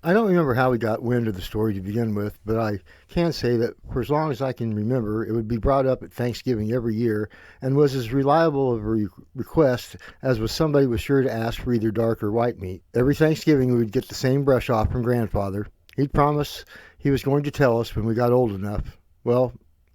I don't remember how we got wind of the story to begin with, but I can say that for as long as I can remember, it would be brought up at Thanksgiving every year and was as reliable of a request as was somebody was sure to ask for either dark or white meat. Every Thanksgiving we would get the same brush off from Grandfather. He'd promise he was going to tell us when we got old enough. Well,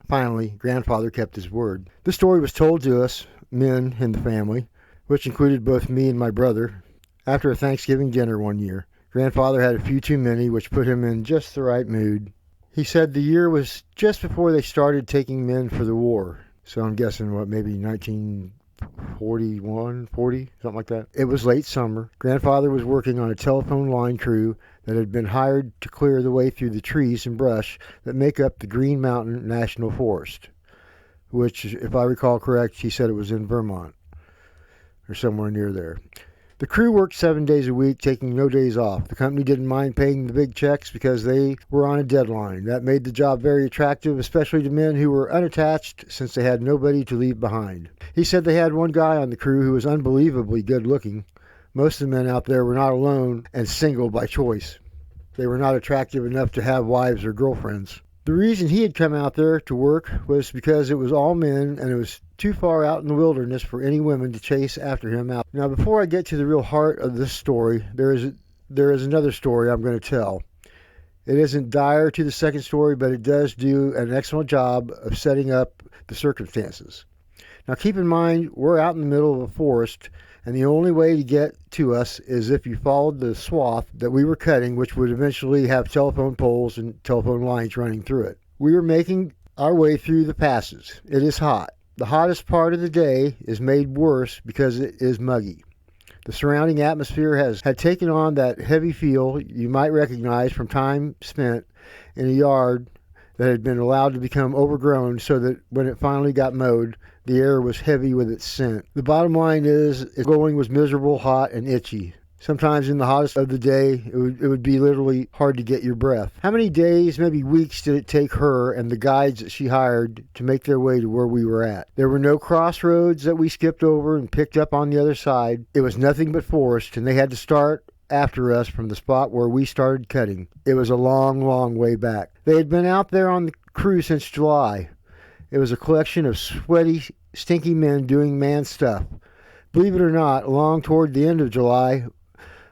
finally, Grandfather kept his word. The story was told to us, men in the family, which included both me and my brother, after a Thanksgiving dinner one year. Grandfather had a few too many, which put him in just the right mood. He said the year was just before they started taking men for the war. So I'm guessing, maybe 1941, 40, something like that. It was late summer. Grandfather was working on a telephone line crew that had been hired to clear the way through the trees and brush that make up the Green Mountain National Forest, which, if I recall correct, he said it was in Vermont or somewhere near there. The crew worked 7 days a week, taking no days off. The company didn't mind paying the big checks because they were on a deadline. That made the job very attractive, especially to men who were unattached since they had nobody to leave behind. He said they had one guy on the crew who was unbelievably good looking. Most of the men out there were not alone and single by choice. They were not attractive enough to have wives or girlfriends. The reason he had come out there to work was because it was all men and it was too far out in the wilderness for any women to chase after him out. Now, before I get to the real heart of this story, there is another story I'm going to tell. It isn't dire to the second story, but it does do an excellent job of setting up the circumstances. Now, keep in mind, we're out in the middle of a forest, and the only way to get to us is if you followed the swath that we were cutting, which would eventually have telephone poles and telephone lines running through it. We were making our way through the passes. It is hot. The hottest part of the day is made worse because it is muggy. The surrounding atmosphere had taken on that heavy feel you might recognize from time spent in a yard that had been allowed to become overgrown so that when it finally got mowed, the air was heavy with its scent. The bottom line is, going was miserable, hot, and itchy. Sometimes in the hottest of the day, it would be literally hard to get your breath. How many days, maybe weeks, did it take her and the guides that she hired to make their way to where we were at? There were no crossroads that we skipped over and picked up on the other side. It was nothing but forest, and they had to start after us from the spot where we started cutting. It was a long, long way back. They had been out there on the crew since July. It was a collection of sweaty, stinky men doing man stuff. Believe it or not, along toward the end of July,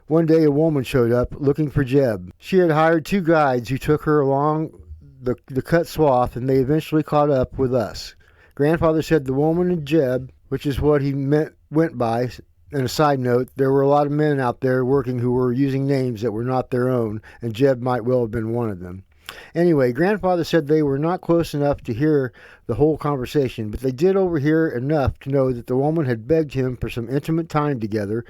one day a woman showed up looking for Jeb. She had hired 2 guides who took her along the cut swath, and they eventually caught up with us. Grandfather said the woman and Jeb, which is what he went by. And a side note, there were a lot of men out there working who were using names that were not their own, and Jeb might well have been one of them. Anyway, Grandfather said they were not close enough to hear the whole conversation, but they did overhear enough to know that the woman had begged him for some intimate time together,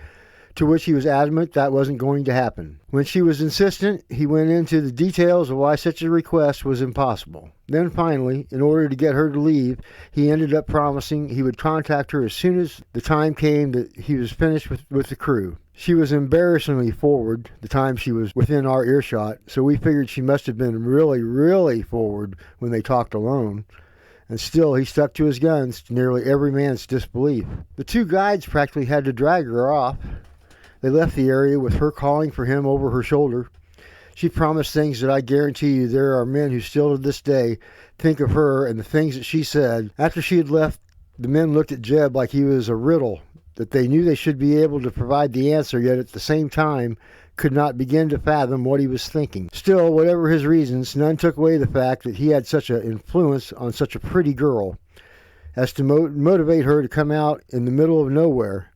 to which he was adamant that wasn't going to happen. When she was insistent, he went into the details of why such a request was impossible. Then finally, in order to get her to leave, he ended up promising he would contact her as soon as the time came that he was finished with the crew. She was embarrassingly forward the time she was within our earshot, so we figured she must have been really, really forward when they talked alone. And still, he stuck to his guns to nearly every man's disbelief. The 2 guides practically had to drag her off. They left the area with her calling for him over her shoulder. She promised things that I guarantee you there are men who still to this day think of her and the things that she said. After she had left, the men looked at Jeb like he was a riddle that they knew they should be able to provide the answer, yet at the same time could not begin to fathom what he was thinking. Still, whatever his reasons, none took away the fact that he had such an influence on such a pretty girl as to motivate her to come out in the middle of nowhere.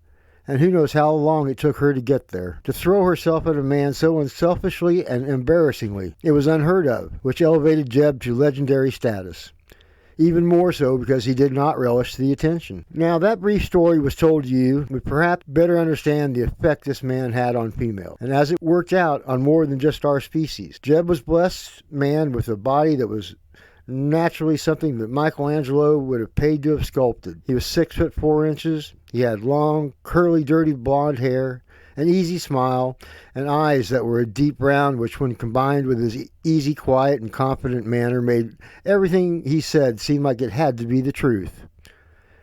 And who knows how long it took her to get there, to throw herself at a man so unselfishly and embarrassingly. It was unheard of, which elevated Jeb to legendary status. Even more so because he did not relish the attention. Now, that brief story was told to you, would perhaps better understand the effect this man had on female, and as it worked out, on more than just our species. Jeb was a blessed man with a body that was naturally something that Michelangelo would have paid to have sculpted. He was 6'4". He had long, curly, dirty blonde hair, an easy smile, and eyes that were a deep brown, which when combined with his easy, quiet, and confident manner made everything he said seem like it had to be the truth.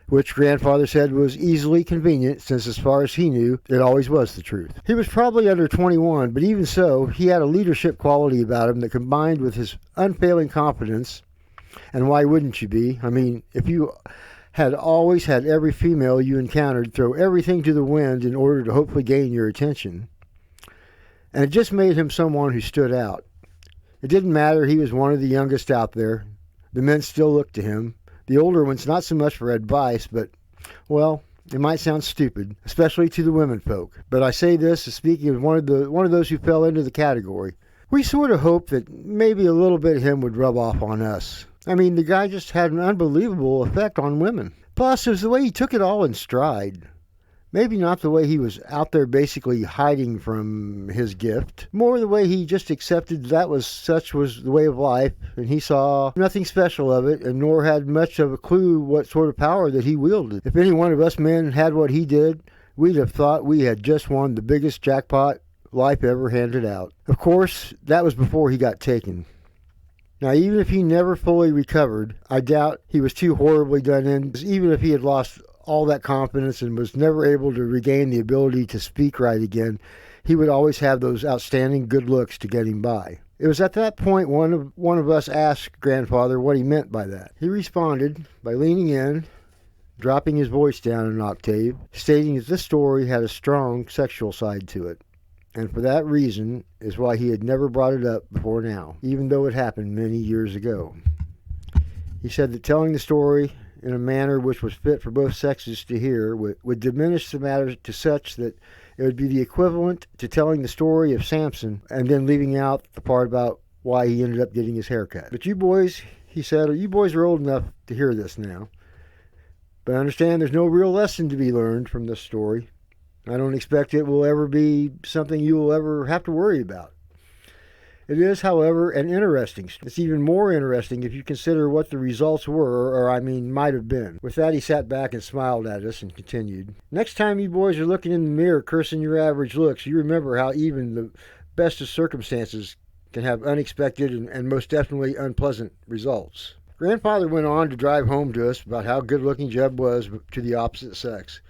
which Grandfather said was easily convenient since as far as he knew, it always was the truth. He was probably under 21, but even so, he had a leadership quality about him that combined with his unfailing confidence, and why wouldn't you be? I mean, if you had always had every female you encountered throw everything to the wind in order to hopefully gain your attention, and it just made him someone who stood out. It didn't matter he was one of the youngest out there. The men still looked to him. The older ones not so much for advice, but, well, it might sound stupid, especially to the women folk. But I say this as speaking of one of those who fell into the category. We sort of hoped that maybe a little bit of him would rub off on us. I mean, the guy just had an unbelievable effect on women. Plus, it was the way he took it all in stride. Maybe not the way he was out there basically hiding from his gift. More the way he just accepted such was the way of life, and he saw nothing special of it, and nor had much of a clue what sort of power that he wielded. If any one of us men had what he did, we'd have thought we had just won the biggest jackpot life ever handed out. Of course, that was before he got taken. Now, even if he never fully recovered, I doubt he was too horribly done in, even if he had lost all that confidence and was never able to regain the ability to speak right again, he would always have those outstanding good looks to get him by. It was at that point one of us asked Grandfather what he meant by that. He responded by leaning in, dropping his voice down an octave, stating that this story had a strong sexual side to it, and for that reason is why he had never brought it up before now, even though it happened many years ago. He said that telling the story in a manner which was fit for both sexes to hear would diminish the matter to such that it would be the equivalent to telling the story of Samson and then leaving out the part about why he ended up getting his hair cut. But you boys, he said, you boys are old enough to hear this now. But understand there's no real lesson to be learned from this story. I don't expect it will ever be something you will ever have to worry about. It is, however, an interesting story. It's even more interesting if you consider what the results were, or might have been. With that, he sat back and smiled at us and continued. Next time you boys are looking in the mirror cursing your average looks, you remember how even the best of circumstances can have unexpected and most definitely unpleasant results. Grandfather went on to drive home to us about how good-looking Jeb was to the opposite sex.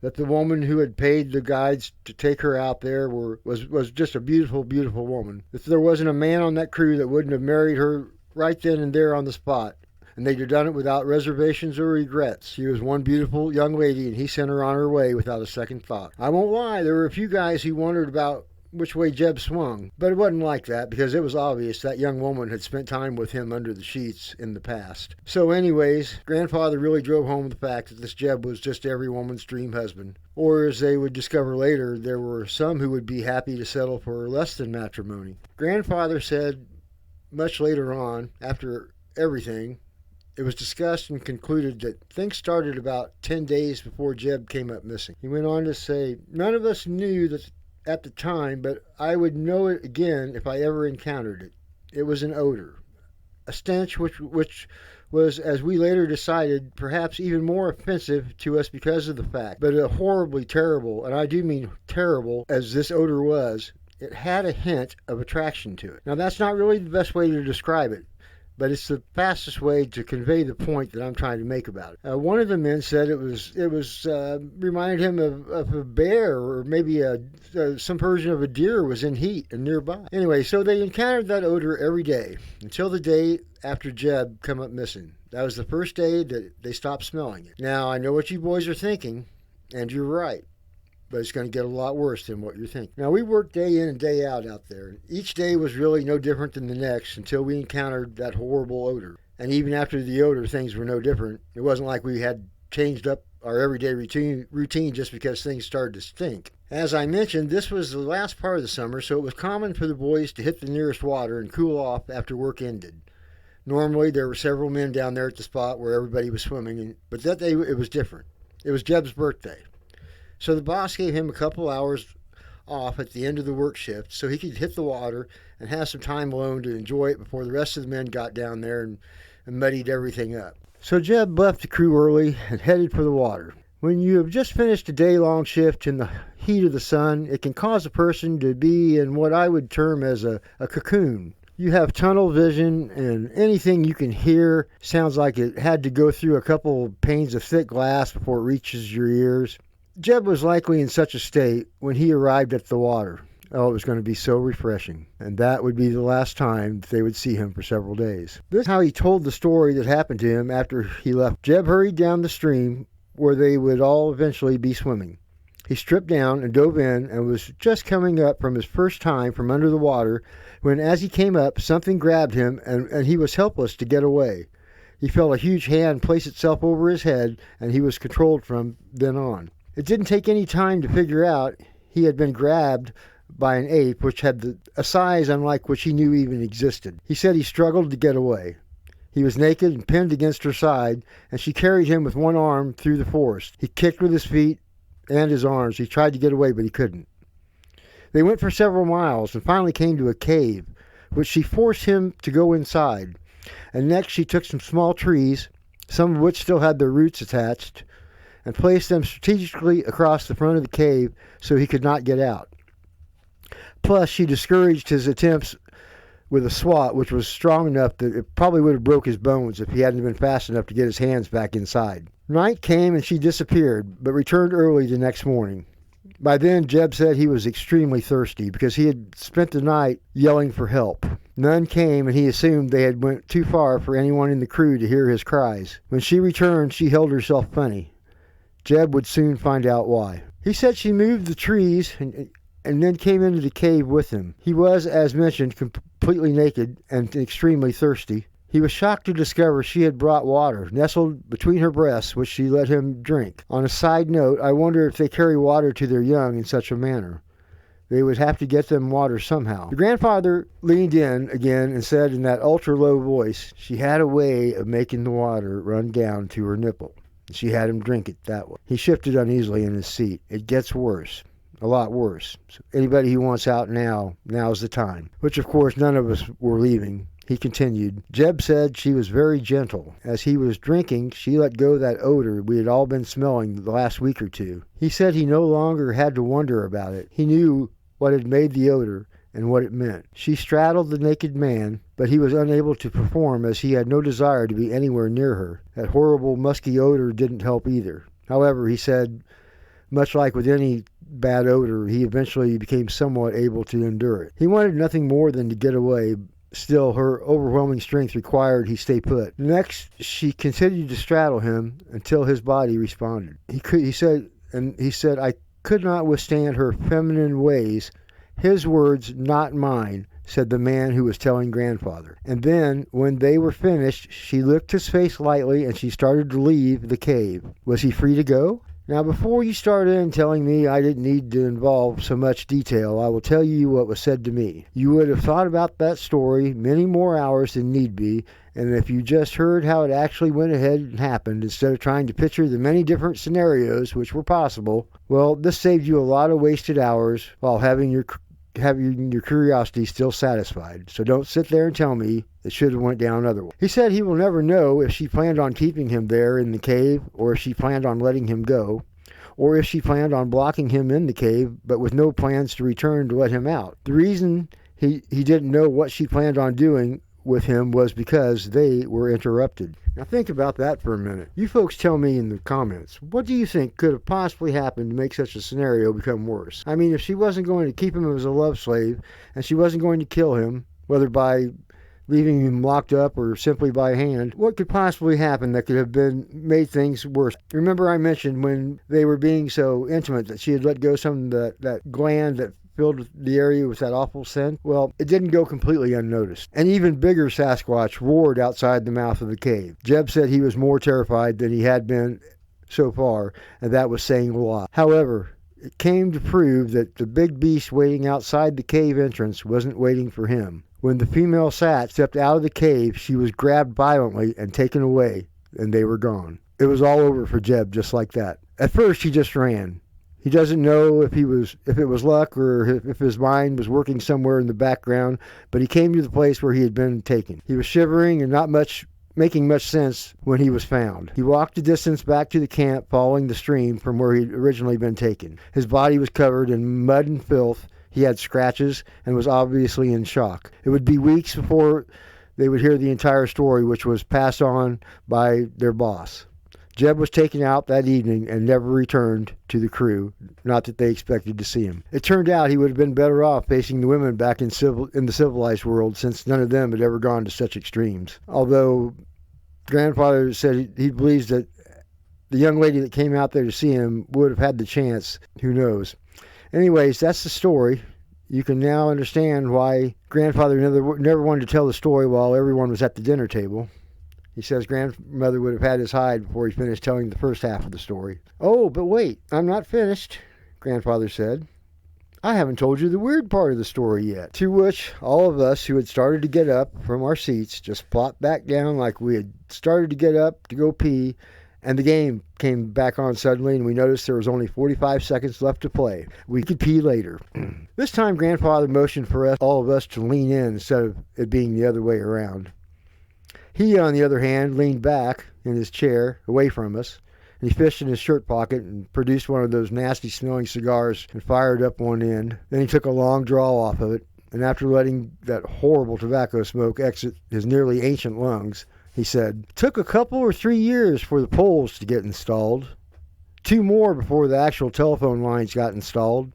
That the woman who had paid the guides to take her out there was just a beautiful, beautiful woman. That there wasn't a man on that crew that wouldn't have married her right then and there on the spot. And they'd have done it without reservations or regrets. She was one beautiful young lady, and he sent her on her way without a second thought. I won't lie, there were a few guys who wondered about which way Jeb swung, but it wasn't like that because it was obvious that young woman had spent time with him under the sheets in the past. So anyways, Grandfather really drove home the fact that this Jeb was just every woman's dream husband. Or as they would discover later, there were some who would be happy to settle for less than matrimony. Grandfather said much later on, after everything, it was discussed and concluded that things started about 10 days before Jeb came up missing. He went on to say, none of us knew that at the time, but I would know it again if I ever encountered it. It was an odor, a stench which was, as we later decided, perhaps even more offensive to us because of the fact, but a horribly terrible, and I do mean terrible, as this odor was, it had a hint of attraction to it. Now that's not really the best way to describe it, but it's the fastest way to convey the point that I'm trying to make about it. One of the men said it reminded him of a bear, or maybe some version of a deer was in heat and nearby. Anyway, so they encountered that odor every day until the day after Jeb come up missing. That was the first day that they stopped smelling it. Now, I know what you boys are thinking, and you're right. But it's going to get a lot worse than what you're thinking. Now, we worked day in and day out there. Each day was really no different than the next until we encountered that horrible odor. And even after the odor, things were no different. It wasn't like we had changed up our everyday routine just because things started to stink. As I mentioned, this was the last part of the summer, so it was common for the boys to hit the nearest water and cool off after work ended. Normally, there were several men down there at the spot where everybody was swimming, but that day it was different. It was Jeb's birthday. So the boss gave him a couple hours off at the end of the work shift so he could hit the water and have some time alone to enjoy it before the rest of the men got down there and muddied everything up. So Jeb left the crew early and headed for the water. When you have just finished a day-long shift in the heat of the sun, it can cause a person to be in what I would term as a cocoon, You have tunnel vision, and anything you can hear sounds like it had to go through a couple panes of thick glass before it reaches your ears. Jeb was likely in such a state when he arrived at the water. Oh, it was going to be so refreshing. And that would be the last time that they would see him for several days. This is how he told the story that happened to him after he left. Jeb hurried down the stream where they would all eventually be swimming. He stripped down and dove in and was just coming up from his first time from under the water when, as he came up, something grabbed him and he was helpless to get away. He felt a huge hand place itself over his head and he was controlled from then on. It didn't take any time to figure out he had been grabbed by an ape which had a size unlike which he knew even existed. He said he struggled to get away. He was naked and pinned against her side, and she carried him with one arm through the forest. He kicked with his feet and his arms. He tried to get away, but he couldn't. They went for several miles and finally came to a cave, which she forced him to go inside. And next she took some small trees, some of which still had their roots attached, and placed them strategically across the front of the cave so he could not get out. Plus, she discouraged his attempts with a swat, which was strong enough that it probably would have broke his bones if he hadn't been fast enough to get his hands back inside. Night came and she disappeared, but returned early the next morning. By then, Jeb said he was extremely thirsty because he had spent the night yelling for help. None came, and he assumed they had went too far for anyone in the crew to hear his cries. When she returned, she held herself funny. Jeb would soon find out why. He said she moved the trees and then came into the cave with him. He was, as mentioned, completely naked and extremely thirsty. He was shocked to discover she had brought water, nestled between her breasts, which she let him drink. On a side note, I wonder if they carry water to their young in such a manner. They would have to get them water somehow. The grandfather leaned in again and said in that ultra-low voice, she had a way of making the water run down to her nipple. She had him drink it that way. He shifted uneasily in his seat. It gets worse. A lot worse. So anybody who wants out now's the time. Which, of course, none of us were leaving. He continued. Jeb said she was very gentle. As he was drinking, she let go that odor we had all been smelling the last week or two. He said he no longer had to wonder about it. He knew what had made the odor and what it meant. She straddled the naked man, but he was unable to perform as he had no desire to be anywhere near her. That horrible musky odor didn't help either. However, he said, much like with any bad odor, he eventually became somewhat able to endure it. He wanted nothing more than to get away. Still, her overwhelming strength required he stay put. Next, she continued to straddle him until his body responded. He said, I could not withstand her feminine ways. His words, not mine, said the man who was telling grandfather. And then, when they were finished, she licked his face lightly and she started to leave the cave. Was he free to go? Now, before you start in telling me I didn't need to involve so much detail, I will tell you what was said to me. You would have thought about that story many more hours than need be, and if you just heard how it actually went ahead and happened, instead of trying to picture the many different scenarios which were possible, well, this saved you a lot of wasted hours while having your curiosity still satisfied. So don't sit there and tell me it should have went down otherwise. He said he will never know if she planned on keeping him there in the cave, or if she planned on letting him go, or if she planned on blocking him in the cave, but with no plans to return to let him out. The reason he didn't know what she planned on doing with him was because they were interrupted. Now think about that for a minute. You folks tell me in the comments, what do you think could have possibly happened to make such a scenario become worse? I mean, if she wasn't going to keep him as a love slave, and she wasn't going to kill him, whether by leaving him locked up or simply by hand, what could possibly happen that could have made things worse? Remember I mentioned when they were being so intimate that she had let go some of that gland that filled the area with that awful scent? Well, it didn't go completely unnoticed. An even bigger Sasquatch roared outside the mouth of the cave. Jeb said he was more terrified than he had been so far, and that was saying a lot. However, it came to prove that the big beast waiting outside the cave entrance wasn't waiting for him. When the female Sat stepped out of the cave, she was grabbed violently and taken away, and they were gone. It was all over for Jeb just like that. At first, he just ran. He doesn't know if it was luck or if his mind was working somewhere in the background, but he came to the place where he had been taken. He was shivering and not making much sense when he was found. He walked the distance back to the camp, following the stream from where he'd originally been taken. His body was covered in mud and filth. He had scratches and was obviously in shock. It would be weeks before they would hear the entire story, which was passed on by their boss. Jeb was taken out that evening and never returned to the crew, not that they expected to see him. It turned out he would have been better off facing the women back in the civilized world, since none of them had ever gone to such extremes. Although grandfather said he believes that the young lady that came out there to see him would have had the chance. Who knows? Anyways, that's the story. You can now understand why grandfather never wanted to tell the story while everyone was at the dinner table. He says grandmother would have had his hide before he finished telling the first half of the story. "Oh, but wait, I'm not finished," grandfather said. "I haven't told you the weird part of the story yet." To which all of us who had started to get up from our seats just plopped back down like we had started to get up to go pee, and the game came back on suddenly, and we noticed there was only 45 seconds left to play. We could pee later. This time grandfather motioned for all of us to lean in instead of it being the other way around. He, on the other hand, leaned back in his chair away from us, and he fished in his shirt pocket and produced one of those nasty-smelling cigars and fired up one end. Then he took a long draw off of it, and after letting that horrible tobacco smoke exit his nearly ancient lungs, he said, "It took a couple or 3 years for the poles to get installed. 2 more before the actual telephone lines got installed.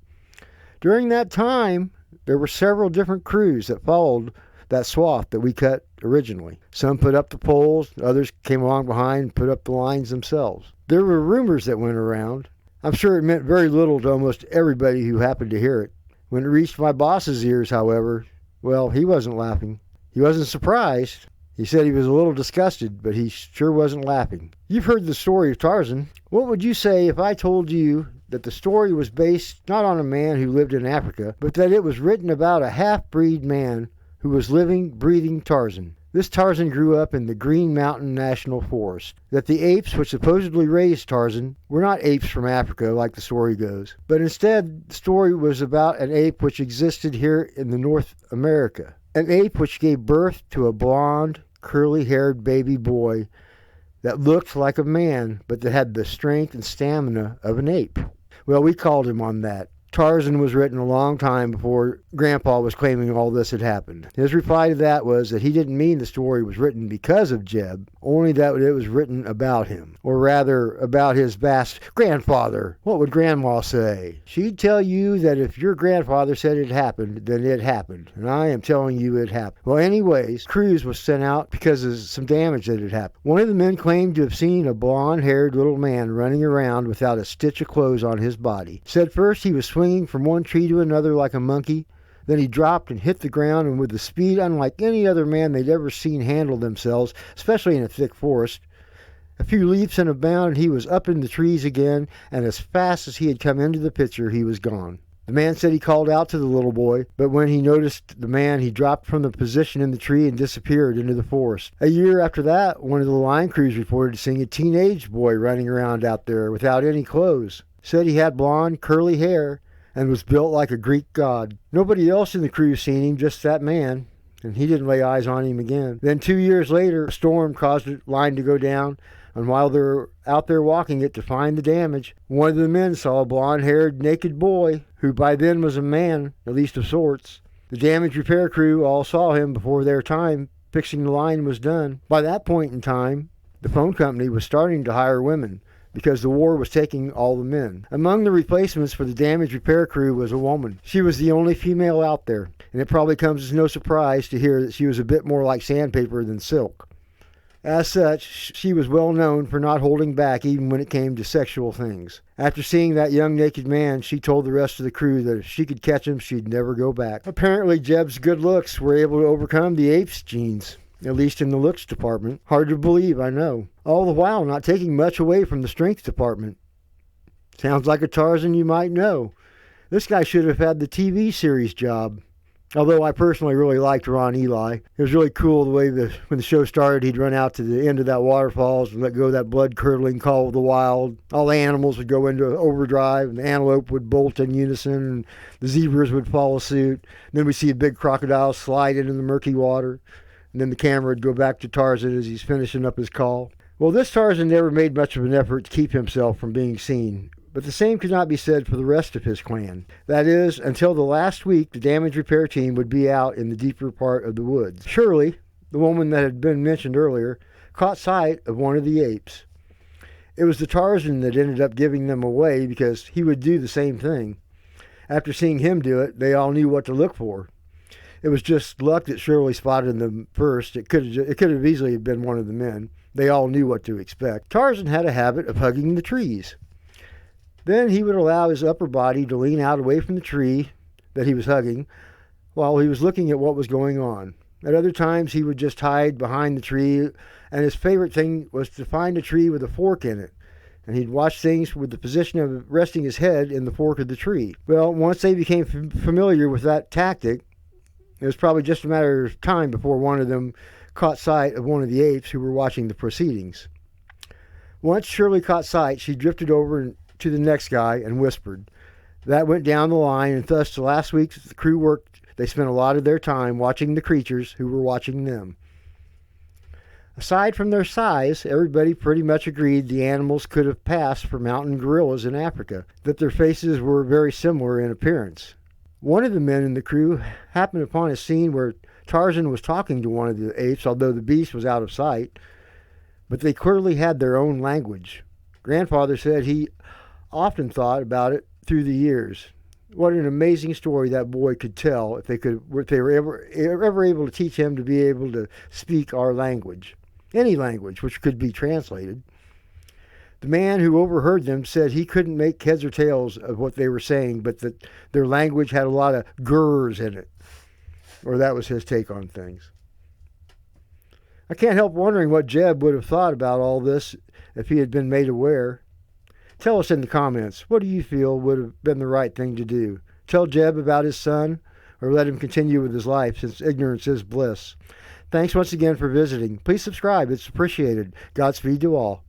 During that time, there were several different crews that followed that swath that we cut originally. Some put up the poles, others came along behind and put up the lines themselves. There were rumors that went around. I'm sure it meant very little to almost everybody who happened to hear it. When it reached my boss's ears, however, well, he wasn't laughing. He wasn't surprised. He said he was a little disgusted, but he sure wasn't laughing. You've heard the story of Tarzan. What would you say if I told you that the story was based not on a man who lived in Africa, but that it was written about a half-breed man who was living, breathing Tarzan? This Tarzan grew up in the Green Mountain National Forest. That the apes which supposedly raised Tarzan were not apes from Africa like the story goes, but instead the story was about an ape which existed here in the North America. An ape which gave birth to a blonde, curly-haired baby boy that looked like a man, but that had the strength and stamina of an ape. Well, we called him on that. Tarzan was written a long time before Grandpa was claiming all this had happened. His reply to that was that he didn't mean the story was written because of Jeb, only that it was written about him, or rather about his vast grandfather. What would Grandma say? She'd tell you that if your grandfather said it happened, then it happened, and I am telling you it happened. Well, anyways, crews was sent out because of some damage that had happened. One of the men claimed to have seen a blonde-haired little man running around without a stitch of clothes on his body. Said first he was swinging from one tree to another like a monkey. Then he dropped and hit the ground, and with a speed unlike any other man they'd ever seen handle themselves, especially in a thick forest. A few leaps and a bound, and he was up in the trees again, and as fast as he had come into the picture, he was gone. The man said he called out to the little boy, but when he noticed the man, he dropped from the position in the tree and disappeared into the forest. A year after that, one of the line crews reported seeing a teenage boy running around out there without any clothes. Said he had blonde, curly hair, and was built like a Greek god. Nobody else in the crew seen him, just that man, and he didn't lay eyes on him again. Then 2 years later, a storm caused the line to go down, and while they were out there walking it to find the damage, one of the men saw a blonde-haired, naked boy, who by then was a man, at least of sorts. The damage repair crew all saw him before their time fixing the line was done. By that point in time, the phone company was starting to hire women, because the war was taking all the men. Among the replacements for the damage repair crew was a woman. She was the only female out there, and it probably comes as no surprise to hear that she was a bit more like sandpaper than silk. As such, she was well known for not holding back even when it came to sexual things. After seeing that young naked man, she told the rest of the crew that if she could catch him, she'd never go back. Apparently, Jeb's good looks were able to overcome the ape's genes. At least in the looks department. Hard to believe, I know. All the while not taking much away from the strength department. Sounds like a Tarzan you might know. This guy should have had the TV series job. Although I personally really liked Ron Ely. It was really cool the way when the show started, he'd run out to the end of that waterfalls and let go of that blood-curdling call of the wild. All the animals would go into overdrive, and the antelope would bolt in unison, and the zebras would follow suit. And then we'd see a big crocodile slide into the murky water. And then the camera would go back to Tarzan as he's finishing up his call. Well, this Tarzan never made much of an effort to keep himself from being seen. But the same could not be said for the rest of his clan. That is, until the last week the damage repair team would be out in the deeper part of the woods. Shirley, the woman that had been mentioned earlier, caught sight of one of the apes. It was the Tarzan that ended up giving them away because he would do the same thing. After seeing him do it, they all knew what to look for. It was just luck that Shirley spotted them first. It could have easily been one of the men. They all knew what to expect. Tarzan had a habit of hugging the trees. Then he would allow his upper body to lean out away from the tree that he was hugging while he was looking at what was going on. At other times, he would just hide behind the tree, and his favorite thing was to find a tree with a fork in it. And he'd watch things with the position of resting his head in the fork of the tree. Well, once they became familiar with that tactic, it was probably just a matter of time before one of them caught sight of one of the apes who were watching the proceedings. Once Shirley caught sight, she drifted over to the next guy and whispered. That went down the line, and thus the last week the crew worked, they spent a lot of their time watching the creatures who were watching them. Aside from their size, everybody pretty much agreed the animals could have passed for mountain gorillas in Africa, that their faces were very similar in appearance. One of the men in the crew happened upon a scene where Tarzan was talking to one of the apes, although the beast was out of sight, but they clearly had their own language. Grandfather said he often thought about it through the years. What an amazing story that boy could tell if they were ever able to teach him to be able to speak our language, any language which could be translated. The man who overheard them said he couldn't make heads or tails of what they were saying, but that their language had a lot of grrs in it, or that was his take on things. I can't help wondering what Jeb would have thought about all this if he had been made aware. Tell us in the comments, what do you feel would have been the right thing to do? Tell Jeb about his son, or let him continue with his life, since ignorance is bliss. Thanks once again for visiting. Please subscribe. It's appreciated. Godspeed to all.